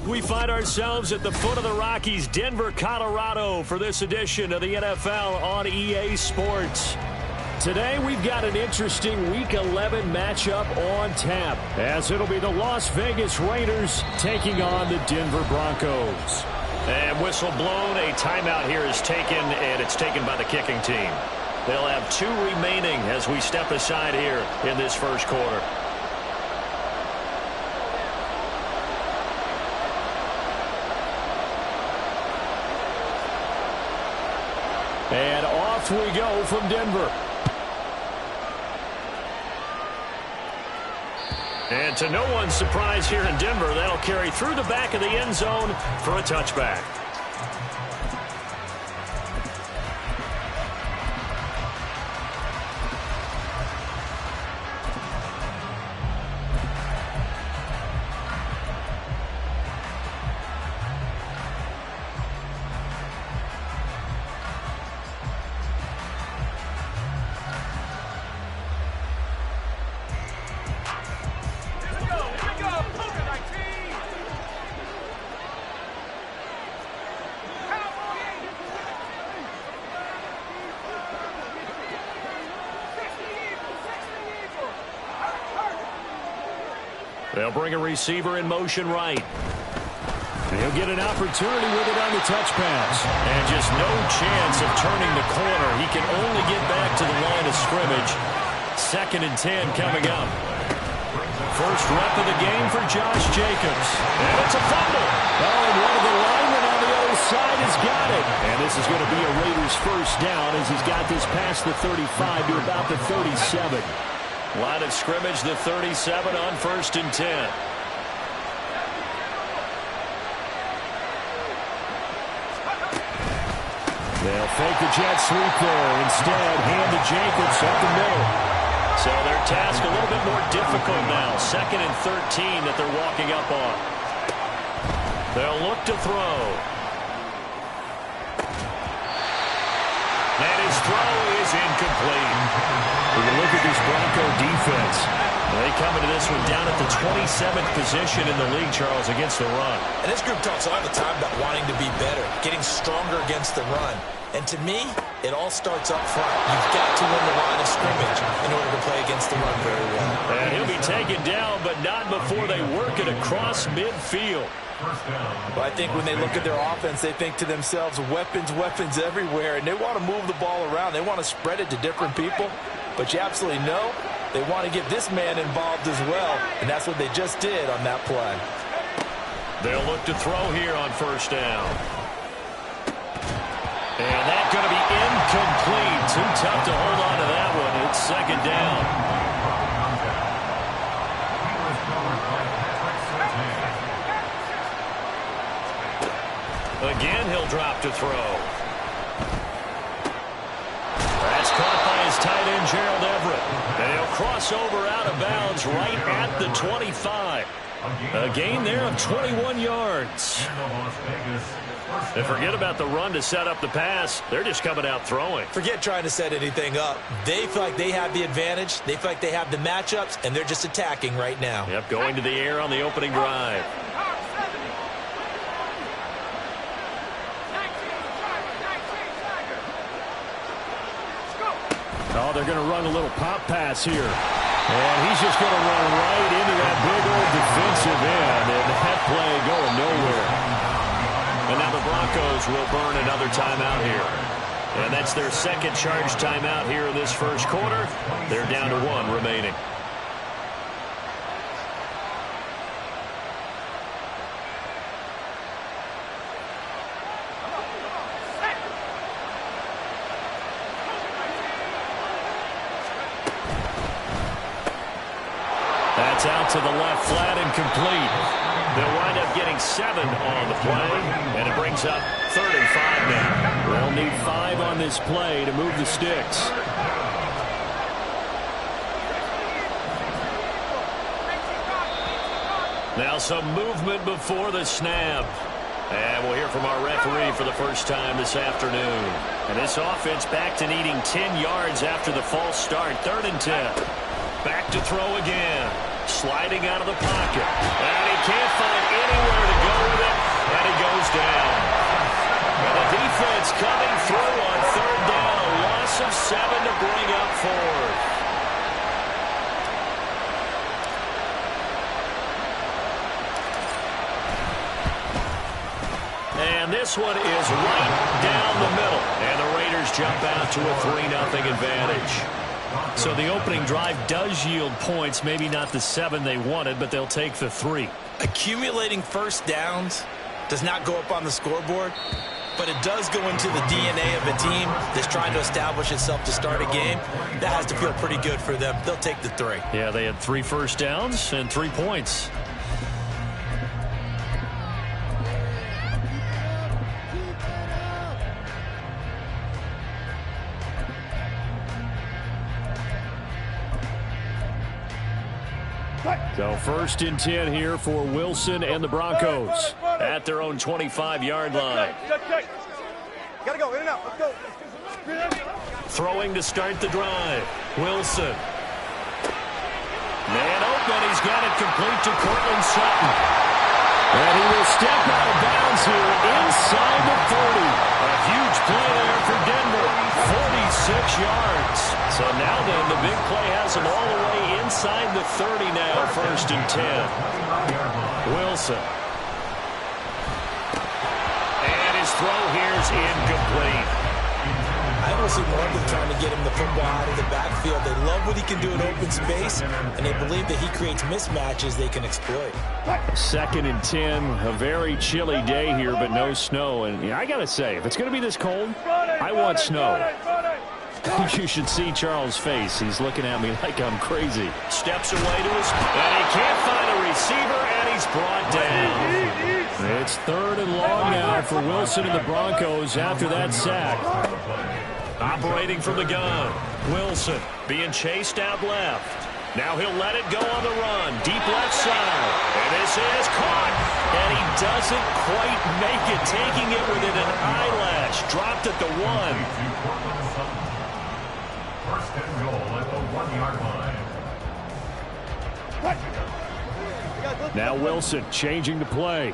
We find ourselves at the foot of the Rockies, Denver, Colorado, for this edition of the NFL on EA Sports. Today, we've got an interesting Week 11 matchup on tap, as it'll be the Las Vegas Raiders taking on the Denver Broncos. And whistle blown, a timeout here is taken, and it's taken by the kicking team. They'll have 2 remaining as we step aside here in this first quarter. And off we go from Denver. And to no one's surprise here in Denver, that'll carry through the back of the end zone for a touchback. They'll bring a receiver in motion right. He'll get an opportunity with it on the touch pass. And just no chance of turning the corner. He can only get back to the line of scrimmage. 2nd and 10 coming up. First rep of the game for Josh Jacobs. And it's a fumble. Oh, and one of the linemen on the other side has got it. And this is going to be a Raiders first down as he's got this past the 35 to about the 37. Line of scrimmage, the 37 on 1st and 10. They'll fake the jet sweep there. Instead, hand to Jacobs up the middle. So their task a little bit more difficult now. 2nd and 13 that they're walking up on. They'll look to throw. And his throw is incomplete. When you look at this Bronco defense, they come into this one down at the 27th position in the league, Charles, against the run. And this group talks all the time about wanting to be better, getting stronger against the run. And to me, it all starts up front. You've got to win the line of scrimmage in order to play against the run very well. And he'll be taken down, but not before they work it across midfield. Well, I think when they look at their offense, they think to themselves, weapons, weapons everywhere, and they want to move the ball around. They want to spread it to different people, but you absolutely know they want to get this man involved as well, and that's what they just did on that play. They'll look to throw here on 1st down. And that's going to be incomplete. Too tough to hold on to that one. It's 2nd down. Again, he'll drop to throw. That's caught by his tight end, Gerald Everett. And he'll cross over out of bounds right at the 25. A gain there of 21 yards. And forget about the run to set up the pass. They're just coming out throwing. Forget trying to set anything up. They feel like they have the advantage. They feel like they have the matchups, and they're just attacking right now. Yep, going to the air on the opening drive. oh, they're going to run a little pop pass here. And he's just going to run right into that big old defensive end. And that play going nowhere. And now the Broncos will burn another timeout here. And that's their 2nd charge timeout here in this first quarter. They're down to 1 remaining. That's out to the left, flat and complete. They'll wind up getting 7 on the play, and it brings up 3rd and 5 now. They'll need 5 on this play to move the sticks. Now some movement before the snap. And we'll hear from our referee for the first time this afternoon. And this offense back to needing 10 yards after the false start. 3rd and 10. Back to throw again. Sliding out of the pocket. And he can't find anywhere to go with it. And he goes down. And the defense coming through on 3rd down. A loss of 7 to bring up 4th. And this one is right down the middle. And the Raiders jump out to a 3-0 advantage. So the opening drive does yield points, maybe not the 7 they wanted, but they'll take the 3. Accumulating first downs does not go up on the scoreboard, but it does go into the DNA of a team that's trying to establish itself to start a game. That has to feel pretty good for them. They'll take the 3. Yeah, they had 3 first downs and 3 points. So 1st and 10 here for Wilson and the Broncos at their own 25-yard line. Gotta go, in and out, let's go. Throwing to start the drive. Wilson. Man open, he's got it complete to Cortland Sutton. And he will step out of bounds here inside the 40. A huge play there for Denver. 46 yards. So now then, the big play has him all the way inside the 30 now, 1st and 10. Wilson. And his throw here's incomplete. I almost love them trying to get him the football out of the backfield. They love what he can do in open space, and they believe that he creates mismatches they can exploit. 2nd and 10, a very chilly day here, but no snow. And I got to say, if it's going to be this cold, I want snow. You should see Charles' face. He's looking at me like I'm crazy. Steps away to his... And he can't find a receiver, and he's brought down. It's 3rd and long now for Wilson and the Broncos after that sack. Operating from the gun. Wilson being chased out left. Now he'll let it go on the run. Deep left side. And this is caught. And he doesn't quite make it. Taking it within an eyelash. Dropped at the 1. First and goal at the 1-yard line. Now Wilson changing the play.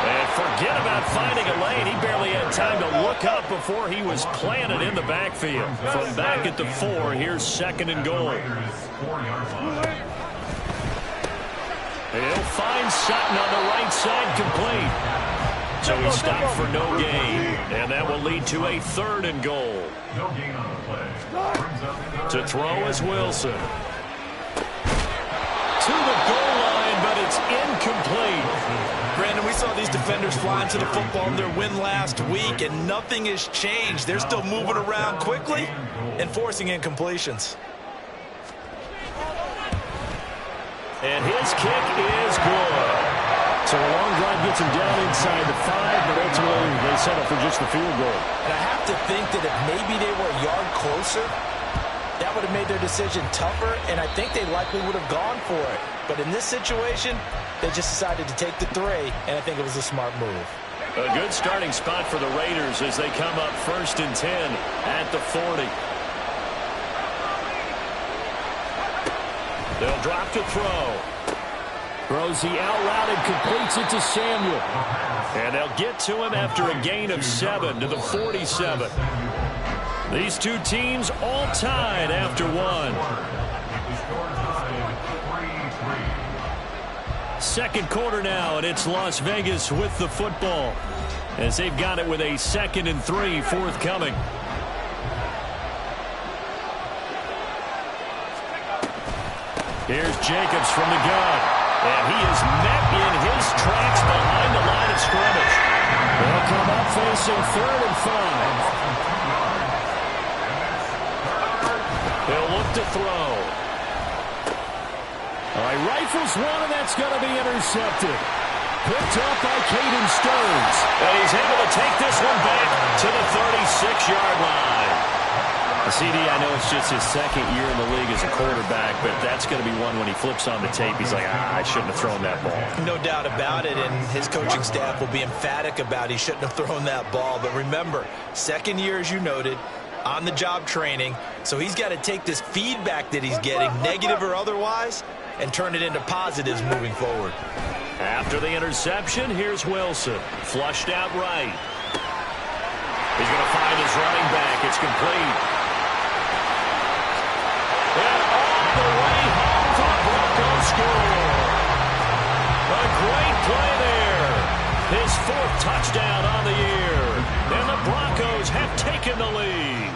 And forget about finding a lane. He barely had time to look up before he was planted in the backfield. From back at the 4, here's 2nd and goal. He'll find Sutton on the right side, complete. So he stopped for no gain. And that will lead to a 3rd and goal. No gain on the play. To throw is Wilson. To the goal line, but it's incomplete. Brandon, we saw these defenders flying to the football in their win last week, and nothing has changed. They're still moving around quickly and forcing incompletions. And his kick is good. So a long drive gets him down inside the 5, but ultimately they settle for just the field goal. And I have to think that if maybe they were a yard closer, that would have made their decision tougher, and I think they likely would have gone for it. But in this situation, they just decided to take the 3, and I think it was a smart move. A good starting spot for the Raiders as they come up 1st and 10 at the 40. They'll drop to throw. Throws the out route and completes it to Samuel. And they'll get to him after a gain of 7 to the 47. These two teams all tied after 1. Second quarter now, and it's Las Vegas with the football as they've got it with a 2nd and 3 forthcoming. Here's Jacobs from the gun, and he is met in his tracks behind the line of scrimmage. They'll come up facing 3rd and 5. They'll look to throw. All right, rifles one, and that's going to be intercepted. Picked up by Caden Stearns. And he's able to take this one back to the 36-yard line. CD, I know it's just his 2nd year in the league as a quarterback, but that's going to be one when he flips on the tape. He's like, I shouldn't have thrown that ball. No doubt about it, and his coaching staff will be emphatic about he shouldn't have thrown that ball. But remember, 2nd year, as you noted, on-the-job training, so he's got to take this feedback that he's getting, negative or otherwise, and turn it into positives moving forward. After the interception, here's Wilson. Flushed out right. He's going to find his running back. It's complete. And all the way home for the Broncos score. A great play there. His 4th touchdown on the year. And the Broncos have taken the lead.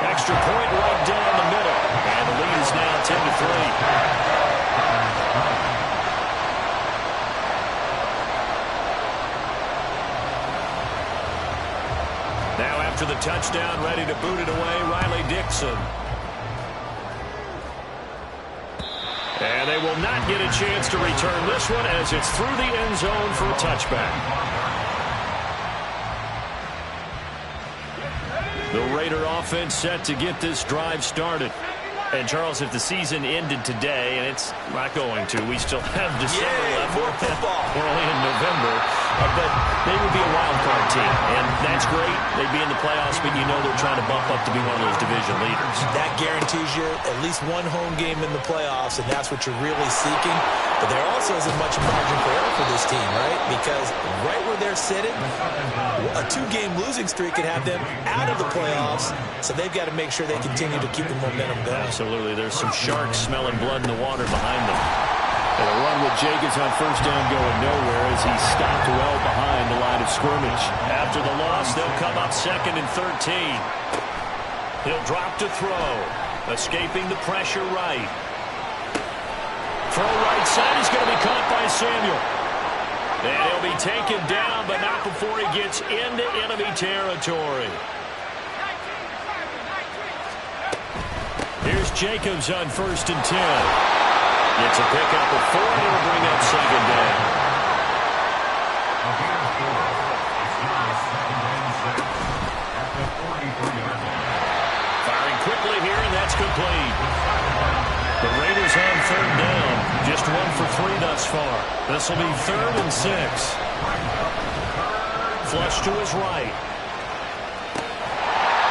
Extra point right down the middle. And the lead is now 10-3. Now after the touchdown, ready to boot it away, Riley Dixon. And they will not get a chance to return this one as it's through the end zone for a touchback. The Raider offense set to get this drive started. And, Charles, if the season ended today, and it's not going to, we still have December left. More football. We're only in November. but they would be a wild card team, and that's great. They'd be in the playoffs, but you know they're trying to bump up to be one of those division leaders. That guarantees you at least one home game in the playoffs, and that's what you're really seeking. But there also isn't much margin for error for this team, right? Because right where they're sitting, a 2-game losing streak could have them out of the playoffs, so they've got to make sure they continue to keep the momentum going. Absolutely. There's some sharks smelling blood in the water behind them. And a run with Jacobs on first down going nowhere as he stopped well behind the line of scrimmage. After the loss, they'll come up 2nd and 13. He'll drop to throw. Escaping the pressure right. Throw right side is going to be caught by Samuel. And he'll be taken down, but not before he gets into enemy territory. Here's Jacobs on first and 10. Gets a pickup of 4, and it'll bring up 2nd down. Firing quickly here, and that's complete. The Raiders on 3rd down. Just 1 for 3 thus far. This will be 3rd and 6. Flush to his right.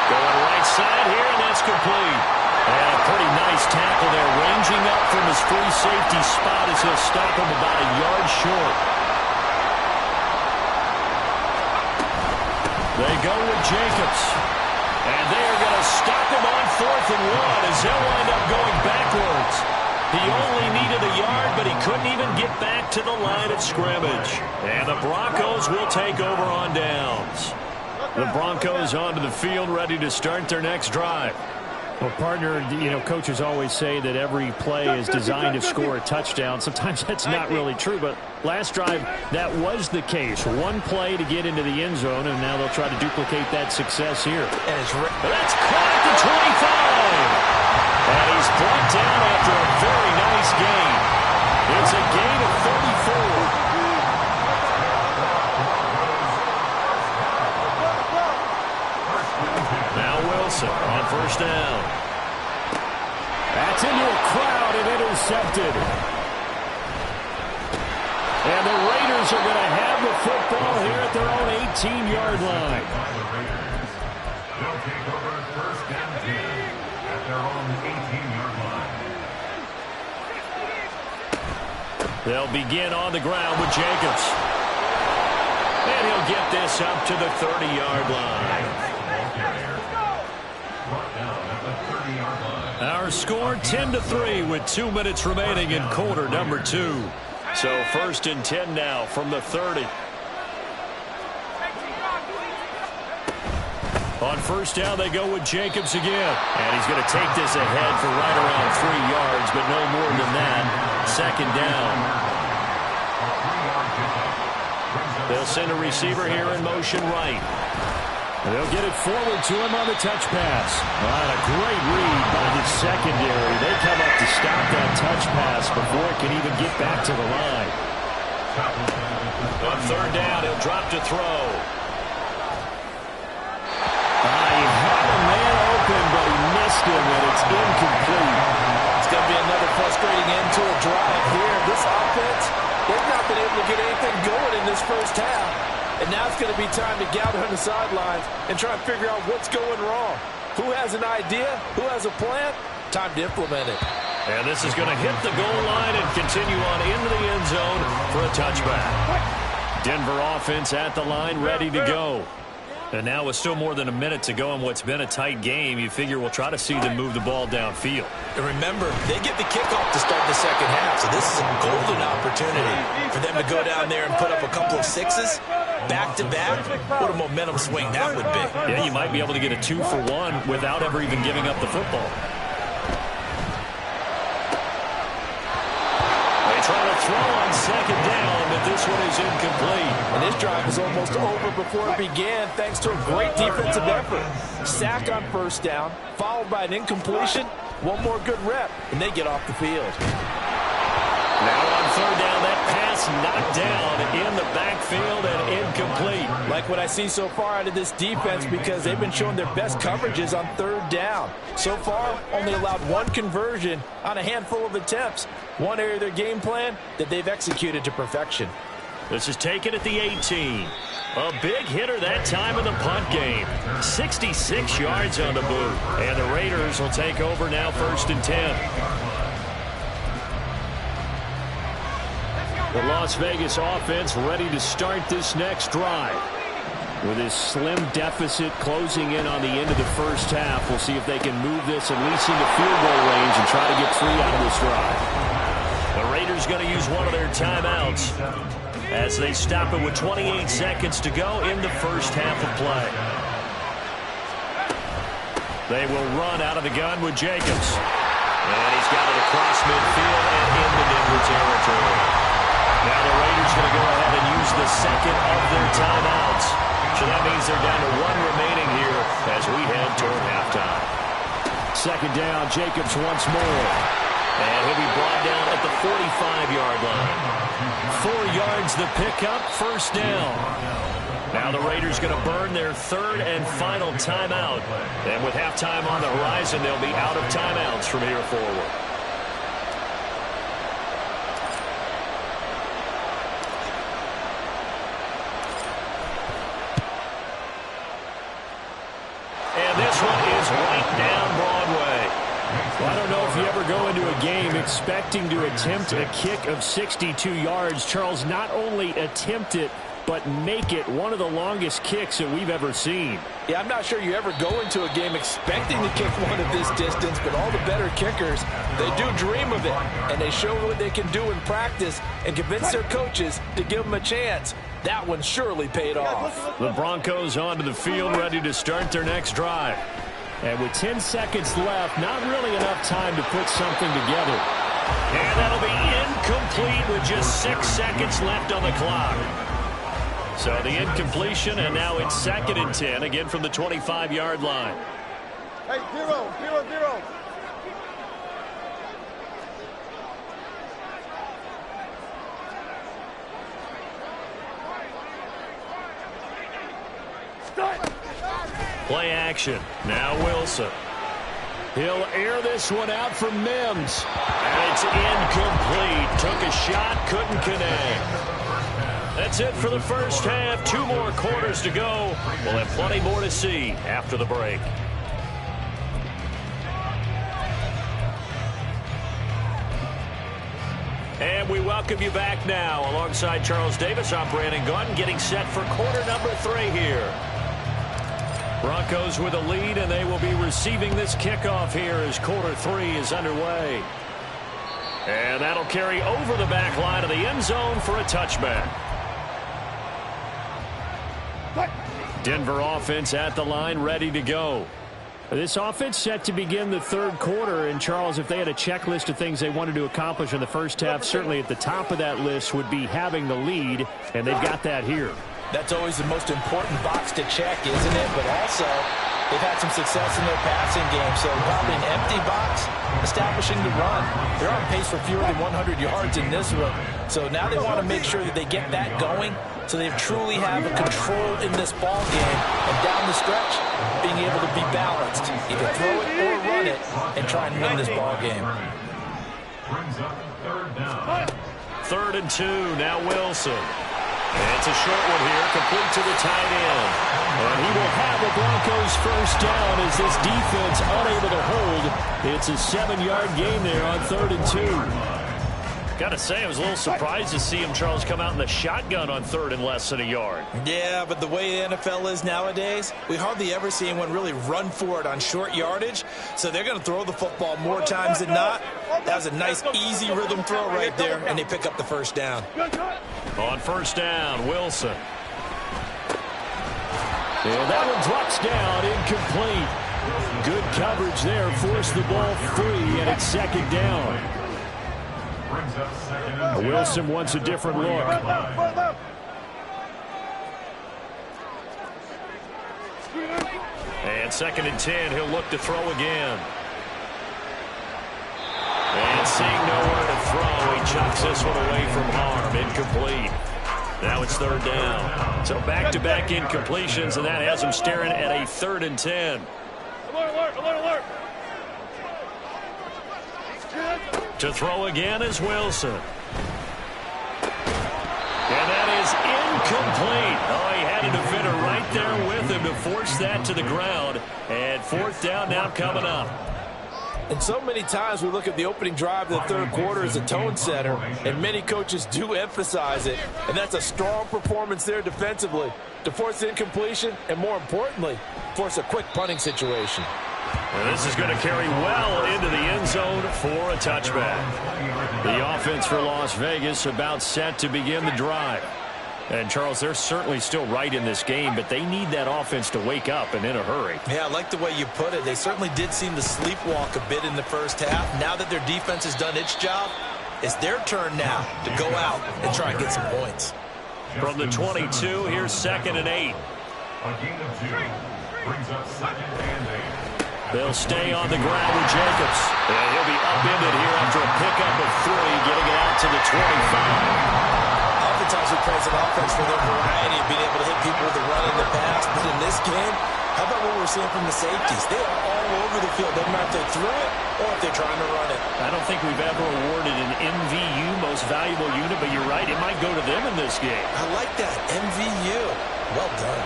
Going right side here, and that's complete. And a pretty nice tackle there, ranging up from his free safety spot as he'll stop him about a yard short. They go with Jacobs. And they are going to stop him on 4th and 1 as he'll wind up going backwards. He only needed a yard, but he couldn't even get back to the line of scrimmage. And the Broncos will take over on downs. The Broncos onto the field, ready to start their next drive. Well, partner, coaches always say that every play is designed to score a touchdown. Sometimes that's not really true, but last drive, that was the case. One play to get into the end zone, and now they'll try to duplicate that success here. And that's caught at the 25. And he's brought down after a very nice gain. It's a gain of 34. On first down. That's into a crowd and intercepted. And the Raiders are going to have the football here at their own 18-yard line. They'll take over 1st and 10 at their own 18-yard line. They'll begin on the ground with Jacobs. And he'll get this up to the 30-yard line. Our score 10-3 with 2 minutes remaining in quarter number 2. So 1st and 10 now from the 30. On first down, they go with Jacobs again. And he's going to take this ahead for right around 3 yards, but no more than that. 2nd down. They'll send a receiver here in motion right. They'll get it forward to him on the touch pass. A great read by the secondary. They come up to stop that touch pass before it can even get back to the line. On 3rd down, he'll drop to throw. He had a man open, but he missed him, and it's incomplete. It's going to be another frustrating end to a drive here. This offense, they've not been able to get anything going in this first half. And now it's going to be time to gather on the sidelines and try and figure out what's going wrong. Who has an idea? Who has a plan? Time to implement it. And this is going to hit the goal line and continue on into the end zone for a touchback. Denver offense at the line, ready to go. And now with still more than a minute to go in what's been a tight game, you figure we'll try to see them move the ball downfield. And remember, they get the kickoff to start the second half, so this is a golden opportunity for them to go down there and put up a couple of 6s. Back-to-back, what a momentum swing that would be. Yeah, you might be able to get a 2-for-1 without ever even giving up the football. They try to throw on 2nd down, but this one is incomplete. And this drive was almost over before it began thanks to a great defensive effort. Sack on first down, followed by an incompletion. One more good rep, and they get off the field. Now on 3rd down, that pass knocked down in the backfield and incomplete. Like what I see so far out of this defense because they've been showing their best coverages on 3rd down. So far, only allowed 1 conversion on a handful of attempts. One area of their game plan that they've executed to perfection. This is taken at the 18. A big hitter that time in the punt game. 66 yards on the boot. And the Raiders will take over now, 1st and 10. The Las Vegas offense ready to start this next drive. With his slim deficit closing in on the end of the first half, we'll see if they can move this at least into field goal range and try to get 3 out of this drive. The Raiders going to use one of their timeouts as they stop it with 28 seconds to go in the first half of play. They will run out of the gun with Jacobs. And he's got it across midfield and into Denver territory. Now the Raiders going to go ahead and use the second of their timeouts. So that means they're down to 1 remaining here as we head toward halftime. Second down, Jacobs once more. And he'll be brought down at the 45-yard line. 4 yards the pickup, 1st down. Now the Raiders going to burn their 3rd and final timeout. And with halftime on the horizon, they'll be out of timeouts from here forward. And this one is right down Broadway. Well, I don't know if you ever go into a game expecting to attempt a kick of 62 yards. Charles, not only attempt it, but make it one of the longest kicks that we've ever seen. Yeah, I'm not sure you ever go into a game expecting to kick one of this distance, but all the better kickers, they do dream of it, and they show what they can do in practice and convince their coaches to give them a chance. That one surely paid off. The Broncos onto the field, ready to start their next drive. And with 10 seconds left, not really enough time to put something together. And that'll be incomplete with just 6 seconds left on the clock. So the incompletion, and now it's 2nd and 10, again from the 25-yard line. Hey, 0-0-0. Play action. Now Wilson. He'll air this one out for Mims. And it's incomplete. Took a shot, couldn't connect. That's it for the first half. 2 more quarters to go. We'll have plenty more to see after the break. And we welcome you back now. Alongside Charles Davis, I'm Brandon Gaudin, getting set for quarter number 3 here. Broncos with a lead, and they will be receiving this kickoff here as quarter 3 is underway. And that'll carry over the back line of the end zone for a touchback. Denver offense at the line, ready to go. This offense set to begin the 3rd quarter, and Charles, if they had a checklist of things they wanted to accomplish in the first half, certainly at the top of that list would be having the lead, and they've got that here. That's always the most important box to check, isn't it? But also, they've had some success in their passing game, so probably an empty box, establishing the run. They're on pace for fewer than 100 yards in this one, so now they want to make sure that they get that going so they truly have a control in this ball game, and down the stretch, being able to be balanced, either throw it or run it, and try and win this ball game. Brings up 3rd down. 3rd and 2, now Wilson. And it's a short one here, complete to the tight end. And he will have the Broncos first down as this defense unable to hold. It's a 7-yard gain there on 3rd and 2. Got to say, I was a little surprised to see him, Charles, come out in the shotgun on 3rd and less than a yard. Yeah, but the way the NFL is nowadays, we hardly ever see anyone really run for it on short yardage. So they're going to throw the football more times than not. That was a nice, easy rhythm throw right there, and they pick up the first down. On 1st down, Wilson. And that one drops down, incomplete. Good coverage there, forced the ball free, and it's 2nd down. Brings up 2nd and 10. Wilson wants a different look. And 2nd and 10, he'll look to throw again. And seeing nowhere to throw, he chucks this one away from harm, incomplete. Now it's 3rd down. So back-to-back incompletions, and that has him staring at a 3rd and 10. Alert, alert, alert. To throw again is Wilson. And that is incomplete. Oh, he had a defender right there with him to force that to the ground. And fourth down now coming up. And so many times we look at the opening drive of the third quarter as a tone setter, and many coaches do emphasize it. And that's a strong performance there defensively to force incompletion and, more importantly, force a quick punting situation. And this is going to carry well into the end zone for a touchback. The offense for Las Vegas about set to begin the drive. And, Charles, they're certainly still right in this game, but they need that offense to wake up and in a hurry. Yeah, I like the way you put it. They certainly did seem to sleepwalk a bit in the first half. Now that their defense has done its job, it's their turn now to go out and try and get some points. From the 22, here's 2nd and 8. A gain of 2 brings up 2nd and 8. They'll stay on the ground with Jacobs. And he'll be upended here after a pickup of 3, getting it out to the 25. Oftentimes we praise an offense for their variety of being able to hit people with the run and the pass. But in this game, how about what we're seeing from the safeties? They are all over the field. Doesn't matter if they threw it or if they're trying to run it. I don't think we've ever awarded an MVU, most valuable unit, but you're right, it might go to them in this game. I like that, MVU. Well done.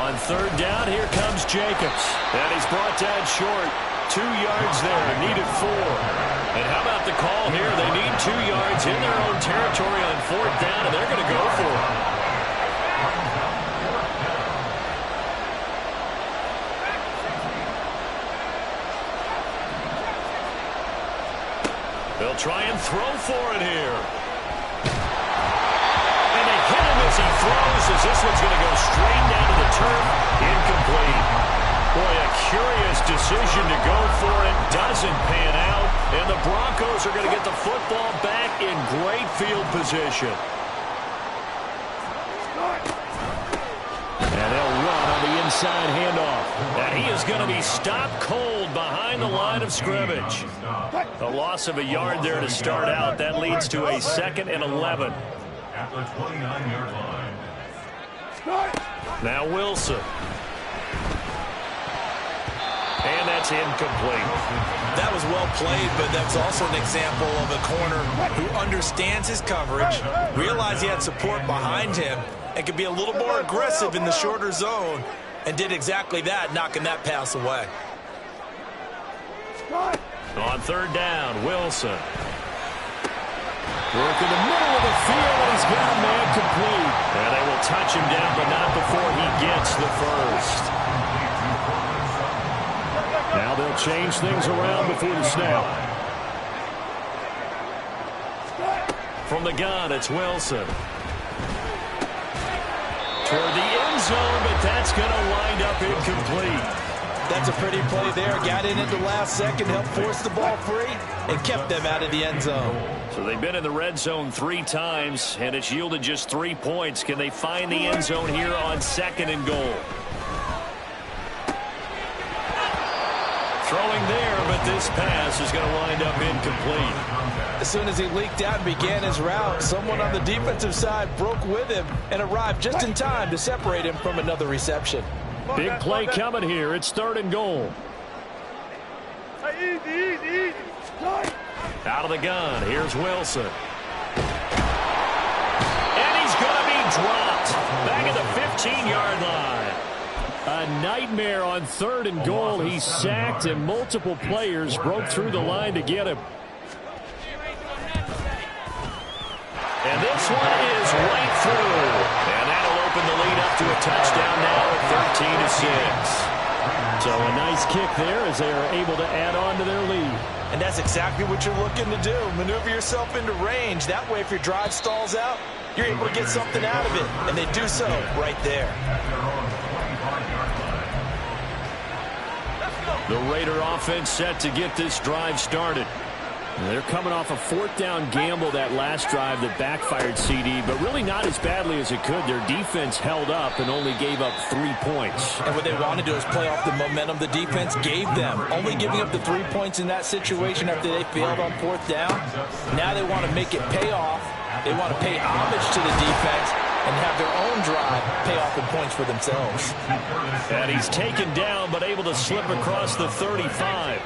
On 3rd down, here comes Jacobs. And he's brought down short. 2 yards there, needed 4. And how about the call here? They need 2 yards in their own territory on 4th down, and they're going to go for it. They'll try and throw for it here. And they hit him as he throws, as this one's going to go straight down to the turf. Incomplete. Boy, a curious decision to go for it. Doesn't pan out. And the Broncos are going to get the football back in great field position. And they'll run on the inside handoff. And he is going to be stopped cold behind the line of scrimmage. A loss of a yard there to start out. That leads to a 2nd and 11. At the 29-yard line. Now Wilson. And that's incomplete. That was well played, but that's also an example of a corner who understands his coverage, realized he had support behind him, and could be a little more aggressive in the shorter zone, and did exactly that, knocking that pass away. On 3rd down, Wilson. Work in the middle of the field, and he's got a man complete. And they will touch him down, but not before he gets the first. Now they'll change things around before the snap. From the gun, it's Wilson. Toward the end zone, but that's going to wind up incomplete. That's a pretty play there. Got in at the last second, helped force the ball free, and kept them out of the end zone. So they've been in the red zone 3 times, and it's yielded just 3 points. Can they find the end zone here on 2nd and goal? Throwing there, but this pass is going to wind up incomplete. As soon as he leaked out and began his route, someone on the defensive side broke with him and arrived just in time to separate him from another reception. Big play coming here. It's 3rd and goal. Easy. Out of the gun, here's Wilson. And he's going to be dropped back at the 15-yard line. A nightmare on 3rd and goal. He's sacked, and multiple players broke through the line to get him. And this one is right through. And that'll open the lead up to a touchdown now at 13-6. So a nice kick there as they are able to add on to their lead. And that's exactly what you're looking to do. Maneuver yourself into range. That way, if your drive stalls out, you're able to get something out of it. And they do so right there. The Raider offense set to get this drive started. They're coming off a 4th down gamble that last drive that backfired CD, but really not as badly as it could. Their defense held up and only gave up 3 points. And what they want to do is play off the momentum the defense gave them. Only giving up the 3 points in that situation after they failed on 4th down. Now they want to make it pay off. They want to pay homage to the defense and have their own drive pay off in points for themselves. And he's taken down but able to slip across the 35.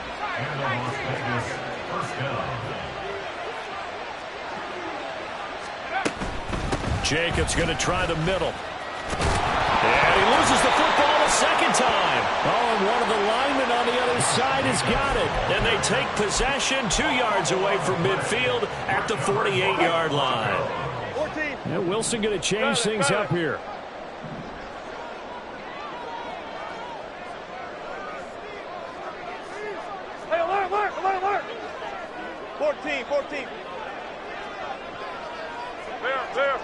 Jacobs going to try the middle. And he loses the football a second time. Oh, and one of the linemen on the other side has got it. And they take possession 2 yards away from midfield at the 48-yard line. 14. And Wilson going to change things up here. Hey, alert, alert, alert, alert. 14, 14. There.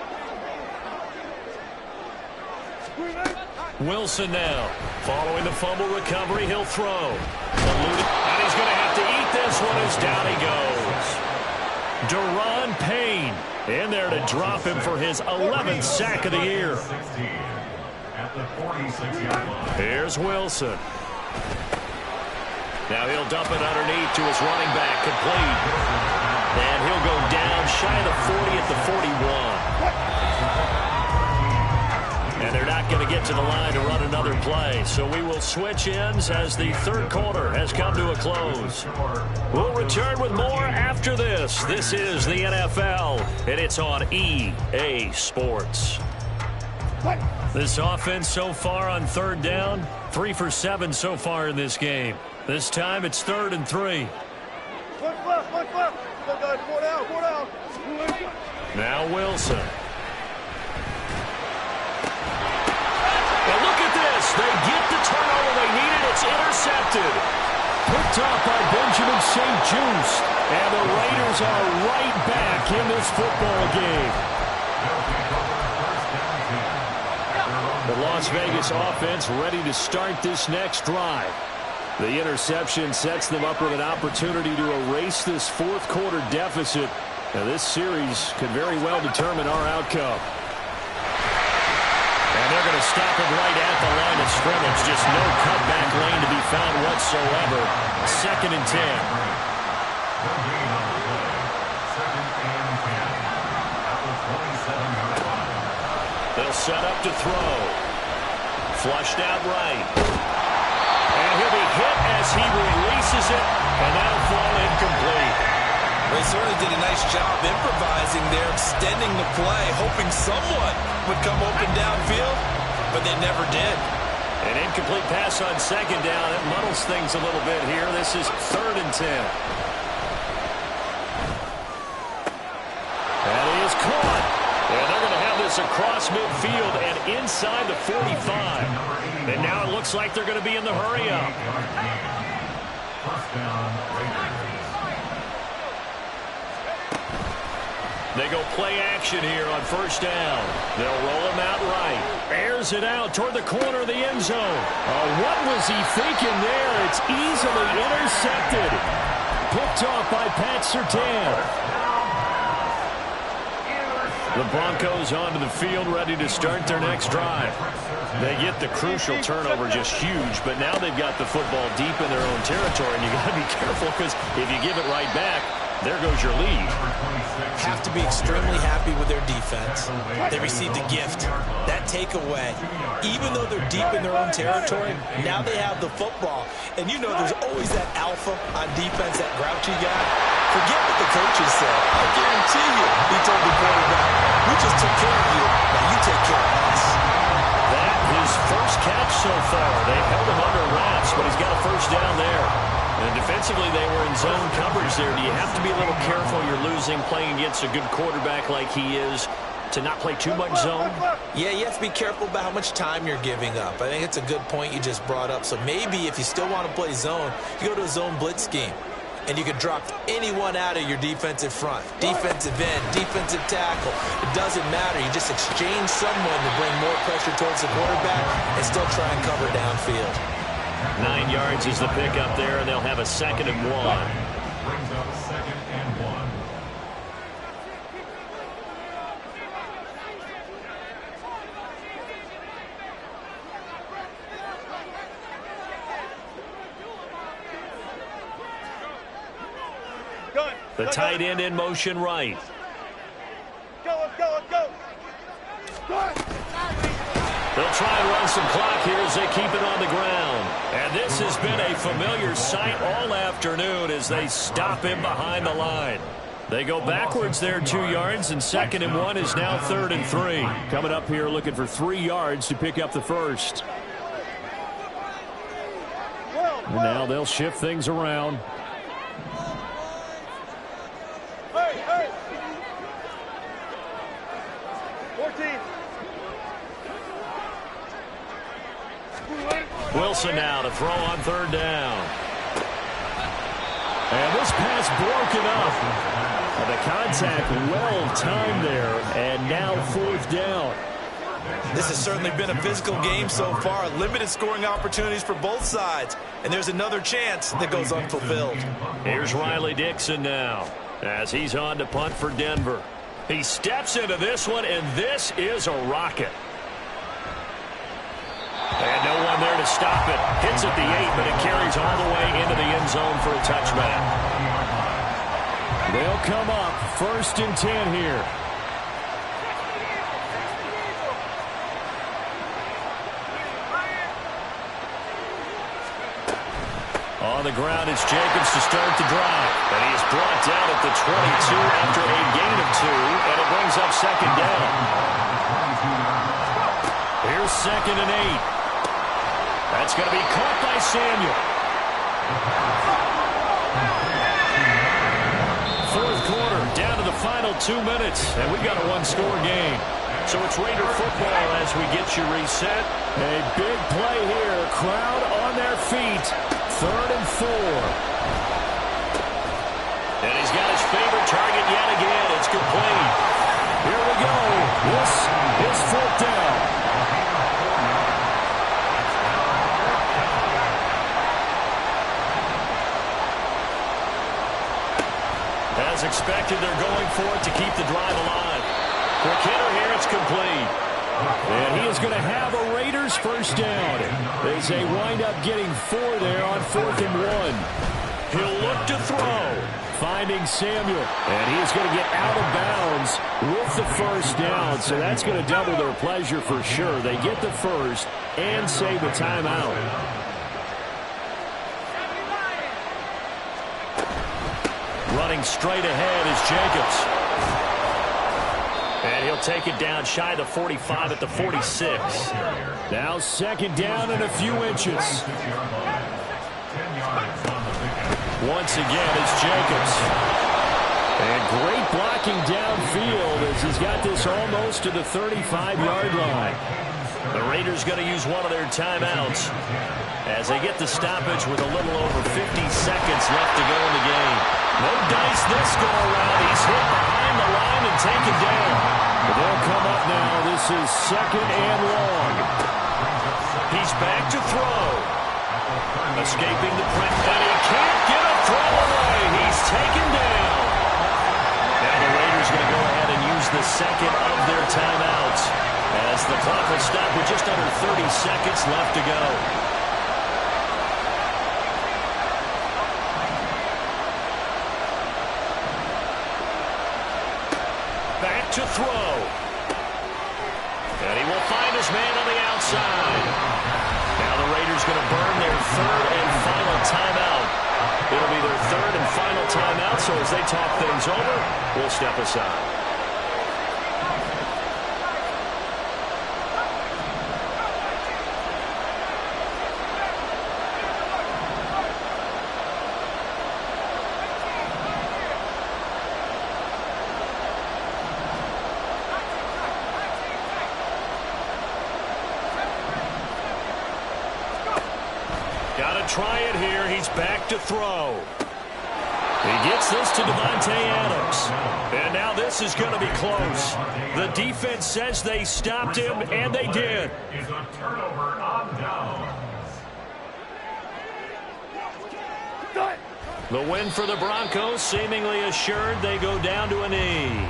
Wilson now. Following the fumble recovery, he'll throw. And he's going to have to eat this one as down he goes. Daron Payne in there to drop him for his 11th sack of the year. Here's Wilson. Now he'll dump it underneath to his running back, complete. And he'll go down shy of the 40 at the 41. And they're not going to get to the line to run another play. So we will switch ends as the third quarter has come to a close. We'll return with more after this. This is the NFL, and it's on EA Sports. This offense so far on third down, 3 for 7 so far in this game. This time it's 3rd and 3. Look left. Go, guys, 4 down. Now Wilson. And look at this. They get the turnover they needed. It's intercepted. Picked off by Benjamin St. Juste. And the Raiders are right back in this football game. The Las Vegas offense ready to start this next drive. The interception sets them up with an opportunity to erase this fourth quarter deficit. Now this series could very well determine our outcome. And they're going to stop it right at the line of scrimmage. Just no cutback lane to be found whatsoever. 2nd and 10. They'll set up to throw. Flushed out right. And he'll be hit as he releases it, and that'll fall incomplete. They certainly did a nice job improvising there, extending the play, hoping someone would come open downfield, but they never did. An incomplete pass on 2nd down. It muddles things a little bit here. This is 3rd and 10. And he is caught. And they're going to have this across midfield and inside the 45. And now it looks like they're going to be in the hurry-up. They go play action here on 1st down. They'll roll him out right. Airs it out toward the corner of the end zone. Oh, what was he thinking there? It's easily intercepted. Picked off by Pat Surtain. The Broncos onto the field, ready to start their next drive. They get the crucial turnover, just huge, but now they've got the football deep in their own territory, and you got to be careful because if you give it right back, there goes your lead. Have to be extremely happy with their defense. They received a gift. That takeaway, even though they're deep in their own territory, now they have the football. And you know there's always that alpha on defense, that grouchy guy. Forget what the coaches said. I guarantee you, he told the quarterback, we just took care of you, now you take care of us. That his first catch so far. They've held him under wraps, but he's got a 1st down there. And defensively, they were in zone coverage there. Do you have to be a little careful? You're losing, playing against a good quarterback like he is, to not play too much zone? Yeah, you have to be careful about how much time you're giving up. I think it's a good point you just brought up. So maybe if you still want to play zone, you go to a zone blitz scheme. And you can drop anyone out of your defensive front. Defensive end, defensive tackle. It doesn't matter. You just exchange someone to bring more pressure towards the quarterback and still try and cover downfield. 9 yards is the pickup there, and they'll have a 2nd and 1. Brings up 2nd and 1. The tight end in motion right. Go. They'll try and run some clock here as they keep it on the ground. And this has been a familiar sight all afternoon as they stop him behind the line. They go backwards there 2 yards, and 2nd and 1 is now 3rd and 3. Coming up here looking for 3 yards to pick up the first. And now they'll shift things around. Hey. 14. Wilson now to throw on 3rd down. And this pass broken up. The contact well timed there, and now 4th down. This has certainly been a physical game so far. Limited scoring opportunities for both sides. And there's another chance that goes unfulfilled. Here's Riley Dixon now as he's on to punt for Denver. He steps into this one, and this is a rocket. And no one there to stop it. Hits at the 8, but it carries all the way into the end zone for a touchback. They'll come up 1st and 10 here. On the ground, it's Jacobs to start the drive. And he is brought down at the 22 after a gain of 2, and it brings up 2nd down. Here's 2nd and 8. That's going to be caught by Samuel. 4th quarter, down to the final 2 minutes, and we've got a 1-score game. So it's Raider football as we get you reset. A big play here. Crowd on their feet. 3rd and 4. And he's got his favorite target yet again. It's complete. Here we go. This is 4th down. As expected, they're going for it to keep the drive alive. Quick hitter here, it's complete. And he is going to have a Raiders first down as they wind up getting 4 there on 4th and 1. He'll look to throw, finding Samuel. And he is going to get out of bounds with the first down, so that's going to double their pleasure for sure. They get the first and save a timeout. Running straight ahead is Jacobs. And he'll take it down shy of the 45 at the 46. Now 2nd down and a few inches. Once again, it's Jacobs. And great blocking downfield as he's got this almost to the 35-yard line. The Raiders going to use one of their timeouts as they get the stoppage with a little over 50 seconds left to go in the game. No dice this go-around. He's hit behind the line and taken down. But they'll come up now. This is 2nd and long. He's back to throw. Escaping the press, and he can't get a throw away. He's taken down. Now the Raiders going to go ahead and use the 2nd of their timeouts as the clock will stop with just under 30 seconds left to go. Back to throw. And he will find his man on the outside. Now the Raiders going to burn their 3rd and final timeout. It'll be their 3rd and final timeout, so as they talk things over, we'll step aside. Try it here. He's back to throw. He gets this to Devontae Adams. And now this is going to be close. The defense says they stopped him, and they did. Is a turnover on downs. The win for the Broncos seemingly assured. They go down to a knee.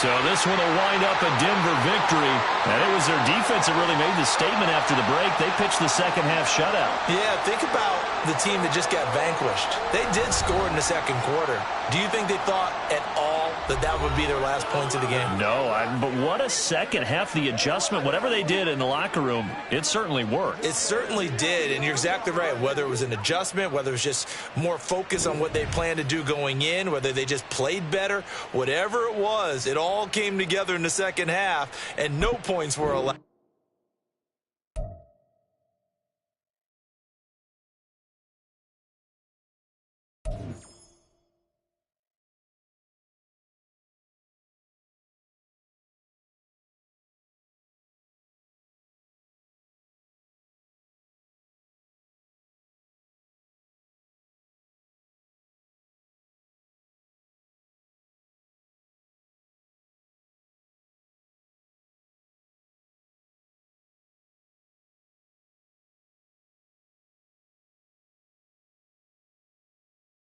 So this one will wind up a Denver victory. And it was their defense that really made the statement after the break. They pitched the second half shutout. Yeah, think about the team that just got vanquished. They did score in the 2nd quarter. Do you think they thought at all that would be their last points of the game. No, but what a second half. The adjustment, whatever they did in the locker room, it certainly worked. It certainly did, and you're exactly right. Whether it was an adjustment, whether it was just more focus on what they planned to do going in, whether they just played better, whatever it was, it all came together in the second half, and no points were allowed.